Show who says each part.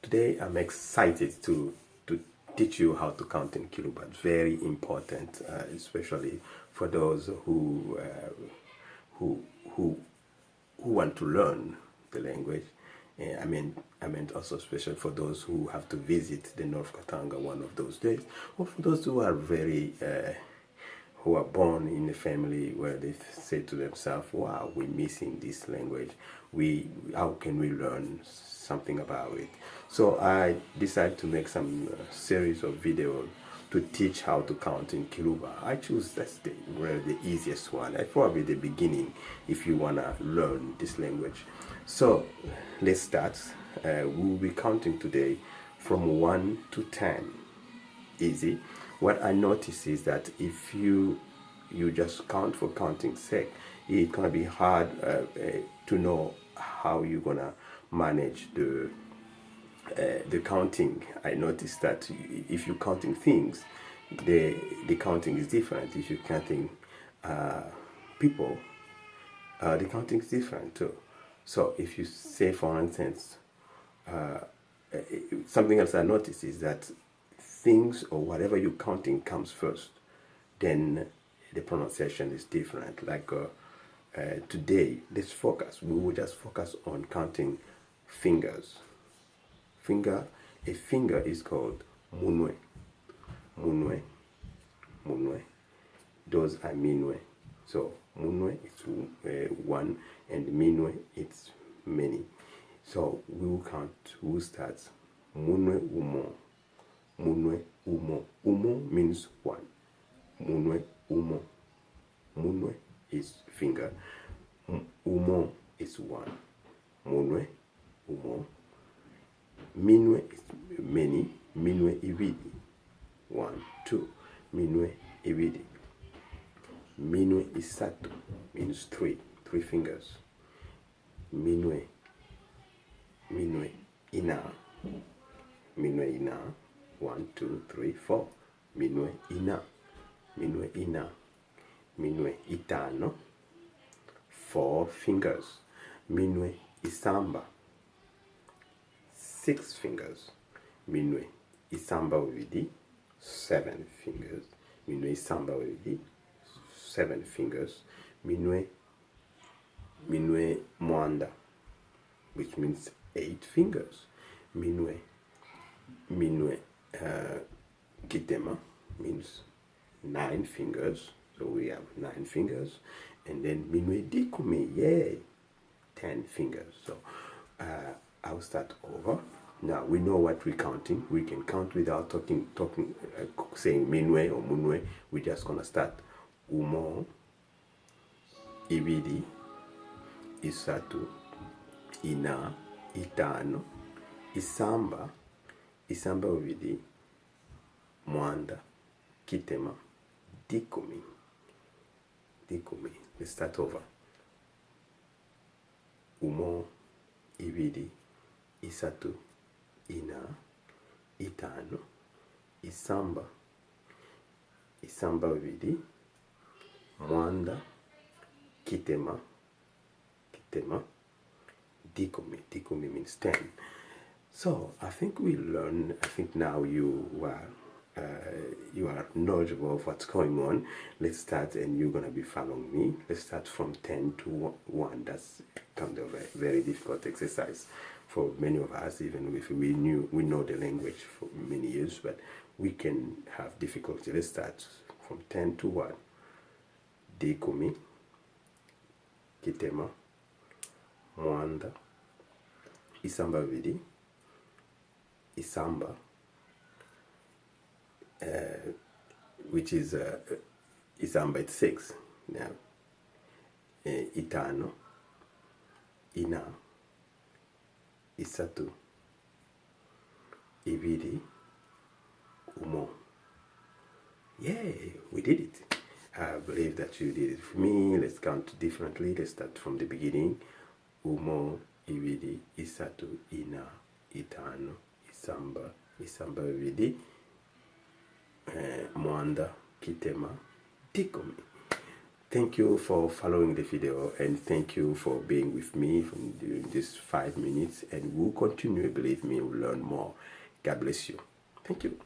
Speaker 1: Today I'm excited to teach you how to count in Kiluba. It's very important, especially for those who who who want to learn the language. I meant also especially for those who have to visit the North Katanga one of those days, or for those who are who are born in a family where they say to themselves, "Wow, we're missing this language. How can we learn something about it?" So I decided to make some series of videos to teach how to count in Kiluba. I choose that's really the easiest one. That's probably the beginning if you wanna learn this language. So let's start. We'll be counting today from 1 to 10. Easy. What I notice is that if you just count for counting's sake, it's gonna be hard to know how you're gonna manage the counting. I noticed that if you're counting things, the counting is different. If you're counting people, the counting is different too. So if you say, for instance, something else I noticed is that things or whatever you're counting comes first, then the pronunciation is different. Like today, let's focus. We will just focus on counting fingers. A finger is called munwe. Munwe. Munwe. Those are minwe. So munwe is one and minwe it's many. So we will count. We will start munwe umo. Munwe umo. Umo means one. Munwe umo. Munwe is finger. Umo is one. Munwe umo. Minwe is many. Minwe ibidi. 1, 2. Minwe ibidi. Minwe isatu means three. 3 fingers. Minwe. Minwe ina. Minwe ina. 1, 2, 3, 4. Minwe ina. Minwe ina. Minwe itano. 4 fingers. Minwe isamba. 6 fingers. Minwe isamba widi. 7 fingers. Minwe isamba widi. 7 fingers. Minwe mwanda, which means 8 fingers. Minwe kitema means 9 fingers. So we have 9 fingers. And then minwe dikumi, yay, 10 fingers. So I'll start over. Now we know what we're counting. We can count without saying minwe or munwe. We're just gonna start umo, ibidi, isatu, ina, itano, isamba, isamba ubidi, mwanda, kitema, dikumi. Let's start over. Umo, ibidi, isatu, ina, itano, isamba, isamba ubidi, mwanda, kitema, dikumi means 10. So I think now you are knowledgeable of what's going on. Let's start, and you're gonna be following me. Let's start from 10 to 1. That's kind of a very difficult exercise for many of us, even if we know the language for many years, but we can have difficulty. Let's start from 10 to 1. Dikumi, kitema, mwanda, isamba vidi, isamba, which is isamba, it's 6 now. Itano, ina, isatu, ibidi, umo. Yay, we did it. I believe that you did it for me. Let's count differently. Let's start from the beginning. Umo, ibidi, isatu, ina, itano, isamba ibidi, mwanda, kitema, dikumi. Thank you for following the video, and thank you for being with me during these 5 minutes, and we'll continue. Believe me, we'll learn more. God bless you. Thank you.